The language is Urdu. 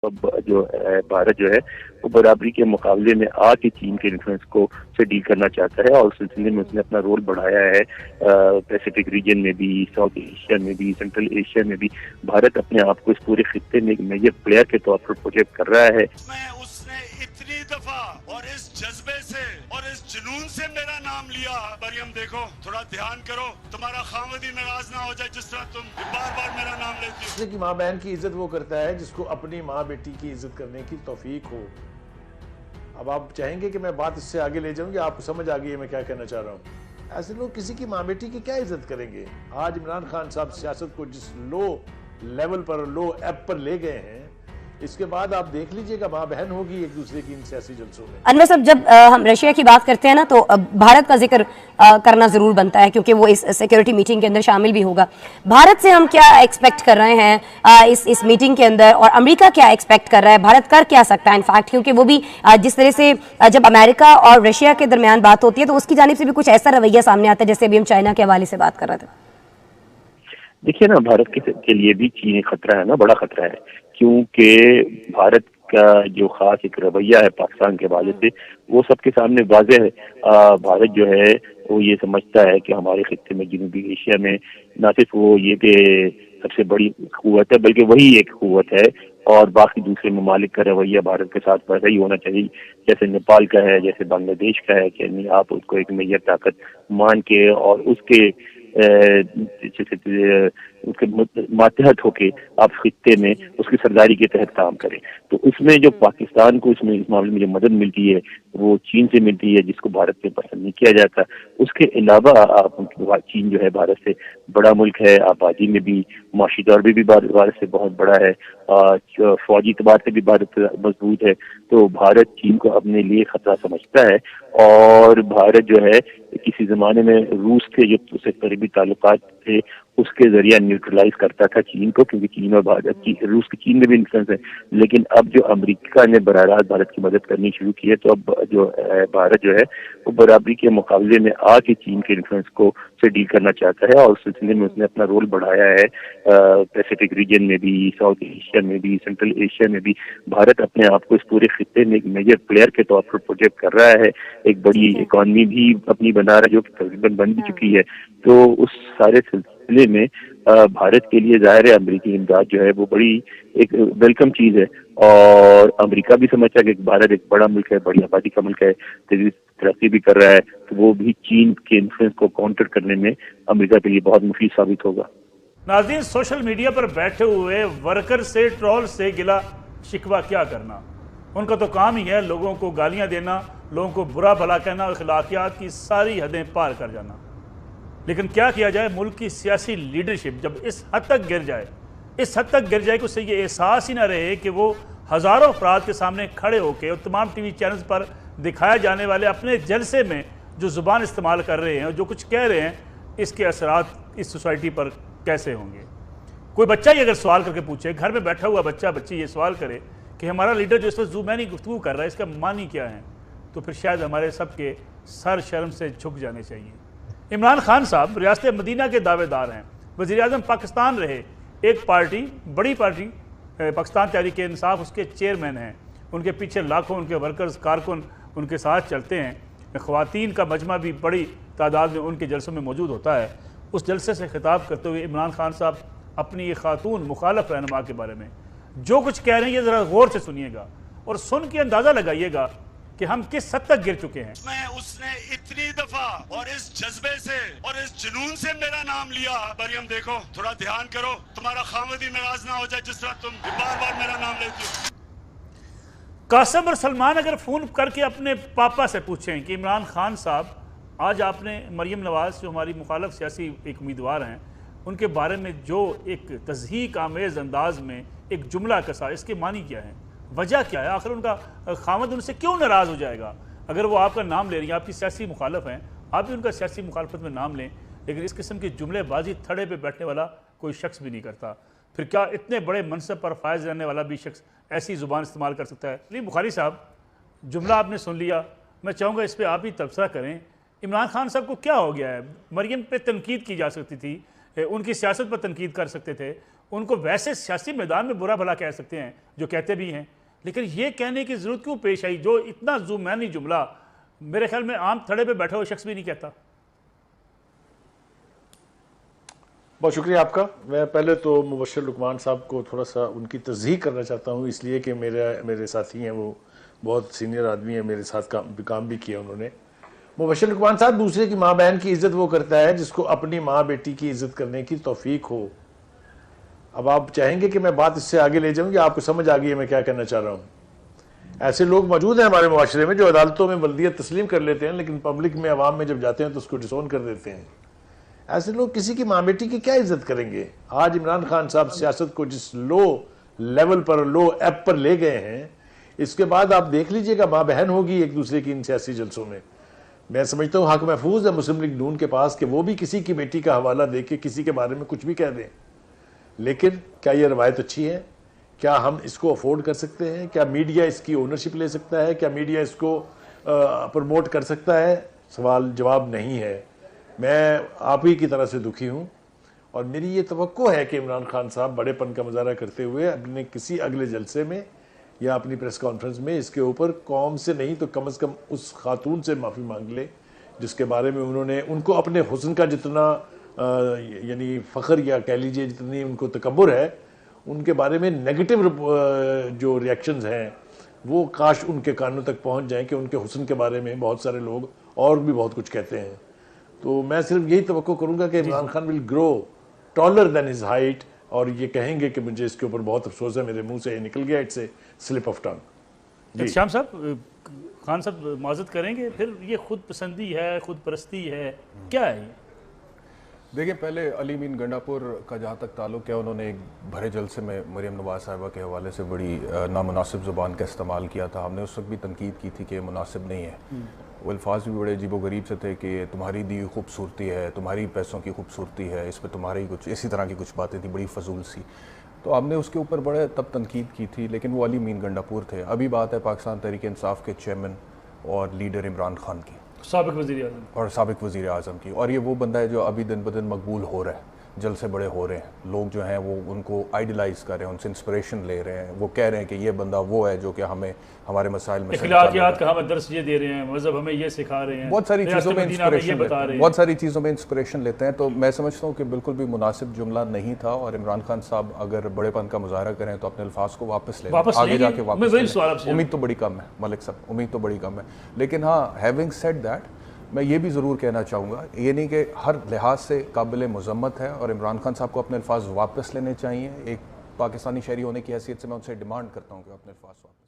اب جو ہے بھارت جو ہے وہ برابری کے مقابلے میں آ کے چین کے انفلوئنس کو سے ڈیل کرنا چاہتا ہے، اور اس سلسلے میں اس نے اپنا رول بڑھایا ہے۔ پیسیفک ریجن میں بھی، ساؤتھ ایشیا میں بھی، سینٹرل ایشیا میں بھی بھارت اپنے آپ کو اس پورے خطے میں ایک میجر پلیئر کے طور پر پروجیکٹ کر رہا ہے۔ اس نے اتنی دفعہ اور اس جذبے سے اور اس جنون سے میرا نام لیا، مریم دیکھو تھوڑا دھیان کرو، تمہارا خامد ہی ناراض نہ ہو جائے جس طرح تم بار بار میرا نام لیتی ہو۔ کہ ماں بہن کی عزت وہ کرتا ہے جس کو اپنی ماں بیٹی کی عزت کرنے کی توفیق ہو۔ اب آپ چاہیں گے کہ میں بات اس سے آگے لے جاؤں، یا آپ کو سمجھ آ گئی ہے میں کیا کہنا چاہ رہا ہوں؟ ایسے لوگ کسی کی ماں بیٹی کی کیا عزت کریں گے؟ آج عمران خان صاحب سیاست کو جس لو لیول پر، لو ایپ پر لے گئے ہیں، اس کے بعد آپ دیکھ لیجئے گا ماں بہن ہوگی ایک دوسرے کی ان سیاسی جلسوں میں۔ انور صاحب، جب ہم رشیا کی بات کرتے ہیں نا تو بھارت کا ذکر کرنا ضرور بنتا ہے، کیونکہ وہ اس سیکیورٹی میٹنگ کے اندر شامل بھی ہوگا۔ بھارت سے ہم کیا ایکسپیکٹ کر رہے ہیں اس میٹنگ کے اندر، اور امریکہ کیا ایکسپیکٹ کر رہا ہے؟ بھارت کر کیا سکتا ہے انفیکٹ، کیونکہ وہ بھی جس طرح سے جب امریکہ اور رشیا کے درمیان بات ہوتی ہے تو اس کی جانب سے بھی کچھ ایسا رویہ سامنے آتا ہے جیسے ابھی ہم چائنا کے حوالے سے بات کر رہے تھے۔ دیکھیے نا، بھارت کے لیے بھی چین ایک خطرہ ہے نا، بڑا خطرہ ہے، کیونکہ بھارت کا جو خاص ایک رویہ ہے پاکستان کے حوالے سے وہ سب کے سامنے واضح ہے۔ بھارت جو ہے وہ یہ سمجھتا ہے کہ ہمارے خطے میں، جنوبی ایشیا میں، نہ صرف وہ یہ کہ سب سے بڑی قوت ہے بلکہ وہی ایک قوت ہے، اور باقی دوسرے ممالک کا رویہ بھارت کے ساتھ ویسا ہی ہونا چاہیے جیسے نیپال کا ہے، جیسے بنگلہ دیش کا ہے، کہ نہیں آپ اس کو ایک میجر طاقت مان کے اور اس کے ماتحت ہو کے آپ خطے میں اس کی سرداری کے تحت کام کریں۔ تو اس میں جو پاکستان کو اس معاملے میں جو مدد ملتی ہے وہ چین سے ملتی ہے، جس کو بھارت سے پسند نہیں کیا جاتا۔ اس کے علاوہ چین جو ہے بھارت سے بڑا ملک ہے، آبادی میں بھی، معاشی طور پہ بھی بھارت سے بہت بڑا ہے، فوجی اعتبار سے بھی بھارت مضبوط ہے۔ تو بھارت چین کو اپنے لیے خطرہ سمجھتا ہے، اور بھارت جو ہے کسی زمانے میں روس کے جو اس سے قریبی تعلقات تھے اس کے ذریعہ نیوٹرلائز کرتا تھا چین کو، کیونکہ چین اور بھارت کی، روس کی چین میں بھی انفلوئنس ہے۔ لیکن اب جو امریکہ نے براہ راست بھارت کی مدد کرنی شروع کی ہے، تو اب جو بھارت جو ہے وہ برابری کے مقابلے میں آ کے چین کے انفلوئنس کو سے ڈیل کرنا چاہتا ہے، اور اس سلسلے میں اس نے اپنا رول بڑھایا ہے۔ پیسیفک ریجن میں بھی، ساؤتھ ایشیا میں بھی، سینٹرل ایشیا میں بھی بھارت اپنے آپ کو اس پورے خطے میں ایک میجر پلیئر کے طور پر پروجیکٹ کر رہا ہے۔ ایک بڑی اکانومی بھی اپنی بنا رہا ہے جو کہ تقریباً بن بھی چکی ہے۔ تو اس سارے سلسلے میں بھارت کے لیے ظاہر ہے امریکی امداد جو ہے وہ بڑی ایک ویلکم چیز ہے، اور امریکہ بھی سمجھتا ہے کہ بھارت ایک بڑا ملک ہے، بڑی آبادی کا ملک ہے، تیزی ترقی بھی کر رہا ہے، تو وہ بھی چین کے انفلوئنس کو کاؤنٹر کرنے میں امریکہ کے لیے بہت مفید ثابت ہوگا۔ ناظرین، سوشل میڈیا پر بیٹھے ہوئے ورکر سے، ٹرول سے گلا شکوہ کیا کرنا؟ ان کا تو کام ہی ہے لوگوں کو گالیاں دینا، لوگوں کو برا بھلا کہنا، اور اخلاقیات کی ساری حدیں پار کر جانا۔ لیکن کیا کیا جائے؟ ملک کی سیاسی لیڈرشپ جب اس حد تک گر جائے کہ اسے یہ احساس ہی نہ رہے کہ وہ ہزاروں افراد کے سامنے کھڑے ہو کے اور تمام ٹی وی چینلز پر دکھائے جانے والے اپنے جلسے میں جو زبان استعمال کر رہے ہیں اور جو کچھ کہہ رہے ہیں، اس کے اثرات اس سوسائٹی پر کیسے ہوں گے؟ کوئی بچہ ہی اگر سوال کر کے پوچھے، گھر میں بیٹھا ہوا بچہ بچی یہ سوال کرے کہ ہمارا لیڈر جو اس وقت زومینی گفتگو کر رہا ہے اس کا معنی کیا ہے، تو پھر شاید ہمارے سب کے سر شرم سے جھک جانے چاہیے۔ عمران خان صاحب ریاست مدینہ کے دعوے دار ہیں، وزیر اعظم پاکستان رہے، ایک پارٹی، بڑی پارٹی پاکستان تحریک انصاف، اس کے چیئرمین ہیں، ان کے پیچھے لاکھوں ان کے ورکرز، کارکن ان کے ساتھ چلتے ہیں، خواتین کا مجمع بھی بڑی تعداد میں ان کے جلسوں میں موجود ہوتا ہے۔ اس جلسے سے خطاب کرتے ہوئے عمران خان صاحب اپنی یہ خاتون مخالف رہنما کے بارے میں جو کچھ کہہ رہے ہیں، یہ ذرا غور سے سنیے گا اور سن کے اندازہ لگائیے گا کہ ہم کس حد تک گر چکے ہیں۔ اس نے اتنی دفعہ اور اس جذبے سے اور اس جنون سے میرا نام لیا، مریم دیکھو تھوڑا دھیان کرو، تمہارا خامد ہی ناراض نہ ہو جائے جس طرح تم بار بار میرا نام لیتی ہو۔ قاسم اور سلمان اگر فون کر کے اپنے پاپا سے پوچھیں کہ عمران خان صاحب، آج آپ نے مریم نواز جو ہماری مخالف سیاسی ایک امیدوار ہیں، ان کے بارے میں جو ایک تضحیک آمیز انداز میں ایک جملہ کسا، اس کے معنی کیا ہے، وجہ کیا ہے؟ آخر ان کا خامد ان سے کیوں ناراض ہو جائے گا؟ اگر وہ آپ کا نام لے رہی ہیں، آپ کی سیاسی مخالف ہیں، آپ بھی ان کا سیاسی مخالفت میں نام لیں، لیکن اس قسم کی جملے بازی تھڑے پہ بیٹھنے والا کوئی شخص بھی نہیں کرتا۔ پھر کیا اتنے بڑے منصب پر فائز رہنے والا بھی شخص ایسی زبان استعمال کر سکتا ہے؟ سلیم بخاری صاحب، جملہ آپ نے سن لیا، میں چاہوں گا اس پہ آپ ہی تبصرہ کریں۔ عمران خان صاحب کو کیا ہو گیا ہے؟ مریم پہ تنقید کی جا سکتی تھی، ان کی سیاست پر تنقید کر سکتے تھے، ان کو ویسے سیاسی میدان میں برا بھلا کہہ سکتے ہیں جو کہتے بھی ہیں، لیکن یہ کہنے کی ضرورت کیوں پیش آئی جو اتنا زومینی جملہ میرے خیال میں عام تھڑے پہ بیٹھا ہوا شخص بھی نہیں کہتا؟ بہت شکریہ آپ کا. میں پہلے تو مبشر لقمان صاحب کو تھوڑا سا ان کی تصدیق کرنا چاہتا ہوں، اس لیے کہ میرے ساتھی ہیں، وہ بہت سینئر آدمی ہیں، میرے ساتھ کام بھی کیا انہوں نے. مبشر لقمان صاحب، دوسرے کی ماں بہن کی عزت وہ کرتا ہے جس کو اپنی ماں بیٹی کی عزت کرنے کی توفیق ہو. اب آپ چاہیں گے کہ میں بات اس سے آگے لے جاؤں یا آپ کو سمجھ آ گئی ہے میں کیا کہنا چاہ رہا ہوں؟ ایسے لوگ موجود ہیں ہمارے معاشرے میں جو عدالتوں میں ولدیت تسلیم کر لیتے ہیں لیکن پبلک میں عوام میں جب جاتے ہیں تو اس کو ڈسون کر دیتے ہیں. ایسے لوگ کسی کی ماں بیٹی کی کیا عزت کریں گے؟ آج عمران خان صاحب سیاست کو جس لو لیول پر، لو ایپ پر لے گئے ہیں، اس کے بعد آپ دیکھ لیجئے گا ماں بہن ہوگی ایک دوسرے کی ان سیاسی جلسوں میں. میں سمجھتا ہوں حق محفوظ ہے مسلم لیگ نون کے پاس کہ وہ بھی کسی کی بیٹی کا حوالہ دے کے کسی کے بارے میں کچھ بھی کہہ دیں. لیکن کیا یہ روایت اچھی ہے؟ کیا ہم اس کو افورڈ کر سکتے ہیں؟ کیا میڈیا اس کی اونرشپ لے سکتا ہے؟ کیا میڈیا اس کو پروموٹ کر سکتا ہے؟ سوال جواب نہیں ہے. میں آپ ہی کی طرح سے دکھی ہوں اور میری یہ توقع ہے کہ عمران خان صاحب بڑے پن کا مظاہرہ کرتے ہوئے اپنے کسی اگلے جلسے میں یا اپنی پریس کانفرنس میں اس کے اوپر قوم سے نہیں تو کم از کم اس خاتون سے معافی مانگ لے جس کے بارے میں انہوں نے ان کو اپنے حسن کا جتنا یعنی فخر یا کہہ لیجیے جتنی ان کو تکبر ہے، ان کے بارے میں نیگیٹو جو ریاکشنز ہیں وہ کاش ان کے کانوں تک پہنچ جائیں کہ ان کے حسن کے بارے میں بہت سارے لوگ اور بھی بہت کچھ کہتے ہیں. تو میں صرف یہی توقع کروں گا کہ عمران خان ول گرو ٹالر دین ہز ہائٹ اور یہ کہیں گے کہ مجھے اس کے اوپر بہت افسوس ہے، میرے منہ سے یہ نکل گیا، it's a slip of tongue. Sham صاحب، خان صاحب معذرت کریں گے، پھر یہ خود پسندی ہے، خود پرستی ہے، کیا ہے یہ؟ دیکھیں، پہلے علی امین گنڈاپور کا جہاں تک تعلق ہے، انہوں نے ایک بھرے جلسے میں مریم نواز صاحبہ کے حوالے سے بڑی نامناسب زبان کا استعمال کیا تھا. ہم نے اس وقت بھی تنقید کی تھی کہ یہ مناسب نہیں ہے. وہ الفاظ بھی بڑے عجیب و غریب سے تھے کہ تمہاری دی خوبصورتی ہے، تمہاری پیسوں کی خوبصورتی ہے، اس پہ تمہاری کچھ اسی طرح کی کچھ باتیں تھیں بڑی فضول سی. تو ہم نے اس کے اوپر بڑے تب تنقید کی تھی، لیکن وہ علی امین گنڈاپور تھے. ابھی بات ہے پاکستان تحریک انصاف کے چیئرمین اور لیڈر عمران خان کی، سابق وزیر اعظم اور سابق وزیر اعظم کی. اور یہ وہ بندہ ہے جو ابھی دن بدن مقبول ہو رہا ہے، جلسے بڑے ہو رہے ہیں، لوگ جو ہیں وہ ان کو آئیڈیلائز کر رہے ہیں، ان سے انسپریشن لے رہے ہیں. وہ کہہ رہے ہیں کہ یہ بندہ وہ ہے جو کہ ہمیں ہمارے مسائل میں اخلاقیات کا ہمیں درس یہ دے رہے ہیں، مذہب ہمیں یہ سکھا رہے ہیں، بہت ساری چیزوں میں انسپریشن لیتے ہیں، بہت ساری چیزوں میں انسپریشن لیتے ہیں. تو میں سمجھتا ہوں کہ بالکل بھی مناسب جملہ نہیں تھا اور عمران خان صاحب اگر بڑے پن کا مظاہرہ کریں تو اپنے الفاظ کو واپس لے لیں، آگے جا کے واپس لے لیں. امید تو بڑی کم ہے ملک صاحب، امید تو بڑی کم ہے. لیکن ہاں، ہیونگ سیڈ دیٹ، میں یہ بھی ضرور کہنا چاہوں گا، یہ نہیں کہ ہر لحاظ سے قابل مذمت ہے اور عمران خان صاحب کو اپنے الفاظ واپس لینے چاہیے. ایک پاکستانی شہری ہونے کی حیثیت سے میں ان سے ڈیمانڈ کرتا ہوں کہ اپنے الفاظ واپس